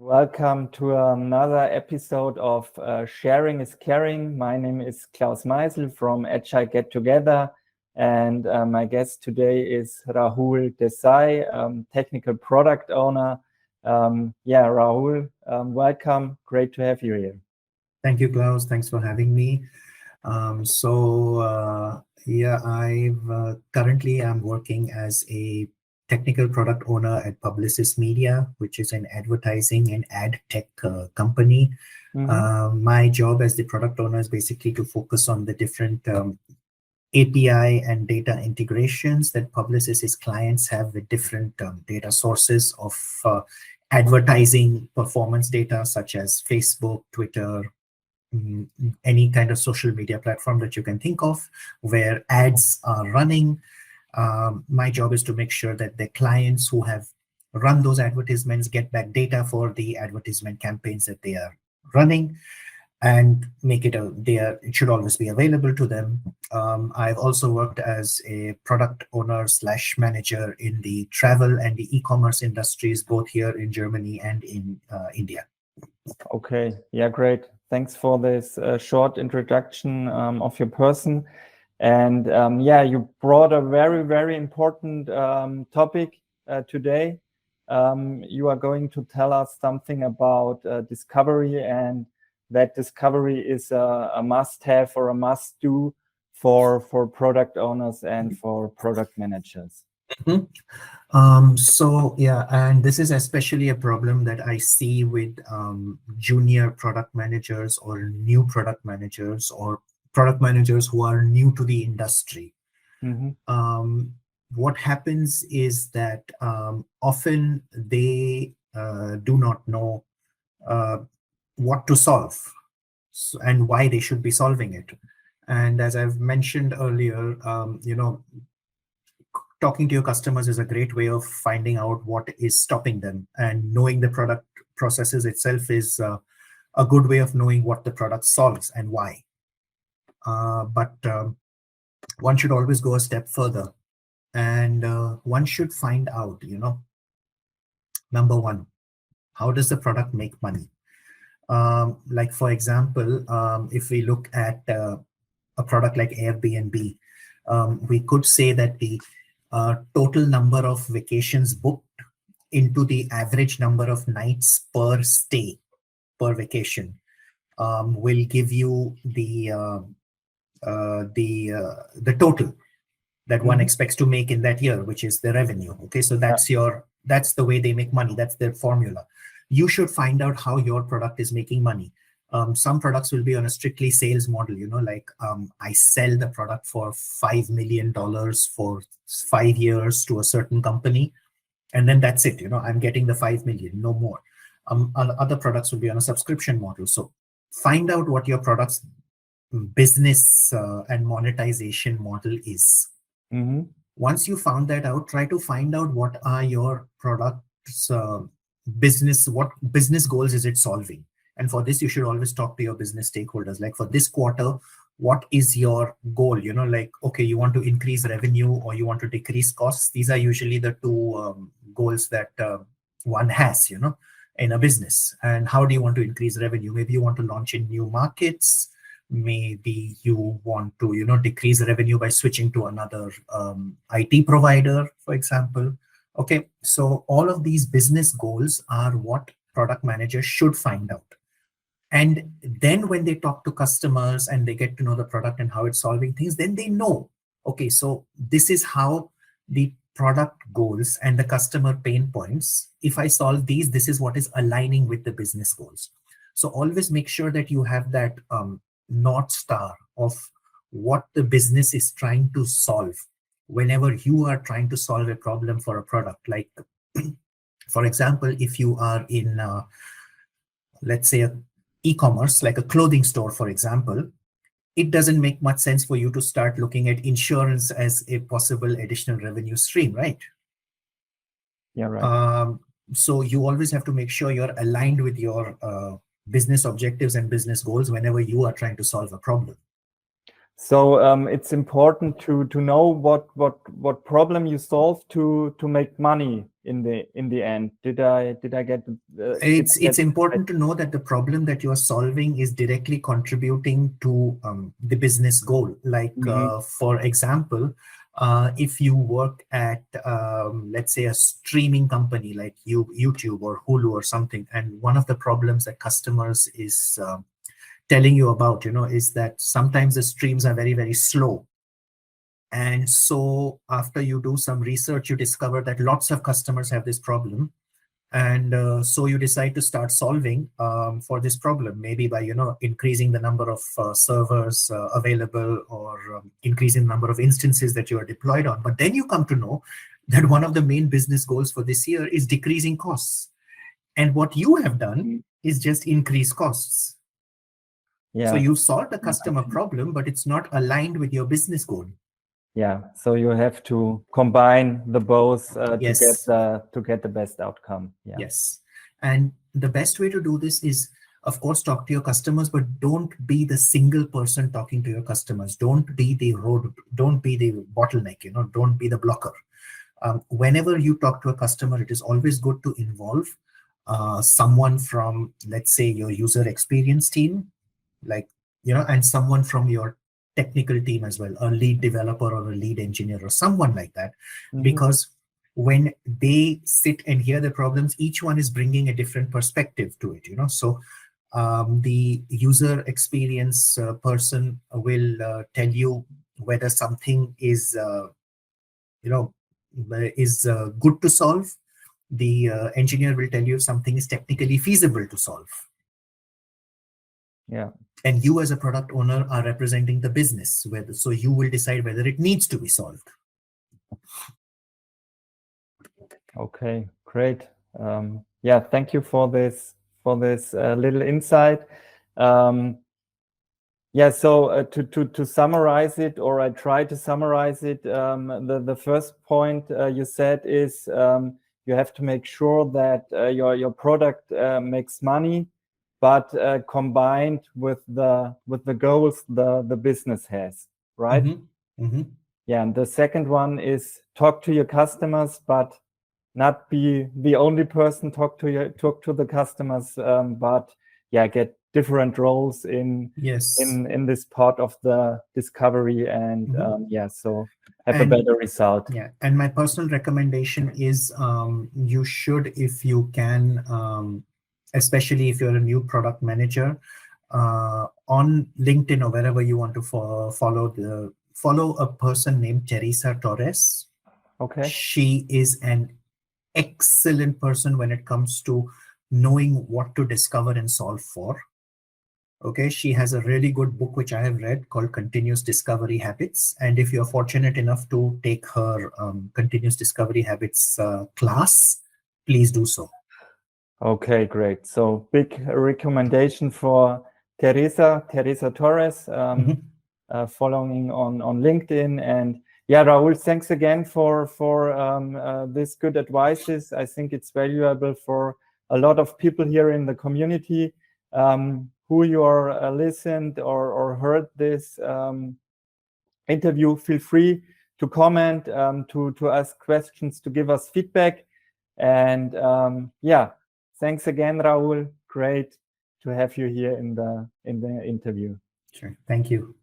Welcome to another episode of Sharing is Caring. My name is Klaus Meisel from Agile Get Together, and my guest today is Rahul Desai, technical product owner. Rahul, welcome. Great to have you here. Thank you, Klaus. Thanks for having me. Currently I'm working as a technical product owner at Publicis Media, which is an advertising and ad tech company. My job as the product owner is basically to focus on the different API and data integrations that Publicis' clients have with different data sources of advertising performance data, such as Facebook, Twitter, any kind of social media platform that you can think of where ads are running. My job is to make sure that the clients who have run those advertisements get back data for the advertisement campaigns that they are running and make it it should always be available to them. I've also worked as a product owner / manager in the travel and the e-commerce industries, both here in Germany and in India. Okay, yeah, great. Thanks for this short introduction of your person. And you brought a very, very important topic today. You are going to tell us something about discovery, and that discovery is a must-have or a must-do for product owners and for product managers. And this is especially a problem that I see with junior product managers or new product managers or product managers who are new to the industry. What happens is that often they do not know what to solve and why they should be solving it. And as I've mentioned earlier, talking to your customers is a great way of finding out what is stopping them, and knowing the product processes itself is a good way of knowing what the product solves and why. But one should always go a step further, and one should find out, number one, how does the product make money? Like, for example, if we look at a product like Airbnb, we could say that the total number of vacations booked into the average number of nights per stay per vacation will give you the total that one expects to make in that year, which is the revenue. Okay, so that's the way they make money. That's their formula. You should find out how your product is making money. Some products will be on a strictly sales model, like I sell the product for $5 million for 5 years to a certain company, and then that's it. I'm getting the 5 million, no more. Other products will be on a subscription model. So find out what your product's business and monetization model is. Once you found that out, try to find out what are your product's what business goals is it solving. And for this, you should always talk to your business stakeholders. Like, for this quarter, what is your goal? Like, okay, you want to increase revenue or you want to decrease costs. These are usually the two goals that one has, in a business. And how do you want to increase revenue? Maybe you want to launch in new markets. Maybe you want to, decrease revenue by switching to another IT provider, for example. Okay, so all of these business goals are what product managers should find out. And then when they talk to customers and they get to know the product and how it's solving things, then they know, okay, so this is how the product goals and the customer pain points, if I solve these, this is what is aligning with the business goals. So always make sure that you have that North Star of what the business is trying to solve whenever you are trying to solve a problem for a product. Like, for example, if you are in, let's say, e-commerce, like a clothing store, for example, it doesn't make much sense for you to start looking at insurance as a possible additional revenue stream, right? Yeah, right. So you always have to make sure you're aligned with your business objectives and business goals whenever you are trying to solve a problem. So it's important to know what problem you solve to make money in the end. Did I get? It's important to know that the problem that you are solving is directly contributing to the business goal. Like for example, if you work at let's say a streaming company like YouTube or Hulu or something, and one of the problems that customers is telling you about, is that sometimes the streams are very, very slow. And so after you do some research, you discover that lots of customers have this problem. And so you decide to start solving for this problem, maybe by, increasing the number of servers available, or increasing the number of instances that you are deployed on. But then you come to know that one of the main business goals for this year is decreasing costs. And what you have done is just increase costs. Yeah. So you solved the customer problem, but it's not aligned with your business goal. Yeah. So you have to combine the both Yes. to get the best outcome. Yeah. Yes. And the best way to do this is, of course, talk to your customers, but don't be the single person talking to your customers. Don't be the bottleneck, don't be the blocker. Whenever you talk to a customer, it is always good to involve someone from, let's say, your user experience team, and someone from your technical team as well, a lead developer or a lead engineer or someone like that. Because when they sit and hear the problems, each one is bringing a different perspective to it, So the user experience person will tell you whether something is, good to solve. The engineer will tell you if something is technically feasible to solve. Yeah. And you as a product owner are representing the business, so you will decide whether it needs to be solved. Okay, great. Yeah, thank you for this little insight. Yeah, so to summarize it, or I try to summarize it, the first point you said is you have to make sure that your product makes money, but combined with the goals the business has, right? Yeah, and the second one is talk to your customers, but not be the only person talk to the customers, but yeah, get different roles in this part of the discovery, and yeah, so have a better result. Yeah, and my personal recommendation is you should, if you can, especially if you're a new product manager, on LinkedIn or wherever you want to follow a person named Teresa Torres. Okay. She is an excellent person when it comes to knowing what to discover and solve for. Okay, she has a really good book which I have read called Continuous Discovery Habits. And if you're fortunate enough to take her Continuous Discovery Habits class, please do so. Okay, great. So big recommendation for Teresa Torres, following on LinkedIn. And yeah, Rahul, thanks again for this good advices. I think it's valuable for a lot of people here in the community who you are listened or heard this interview. Feel free to comment, to ask questions, to give us feedback. And yeah, thanks again, Rahul. Great to have you here in the interview. Sure. Thank you.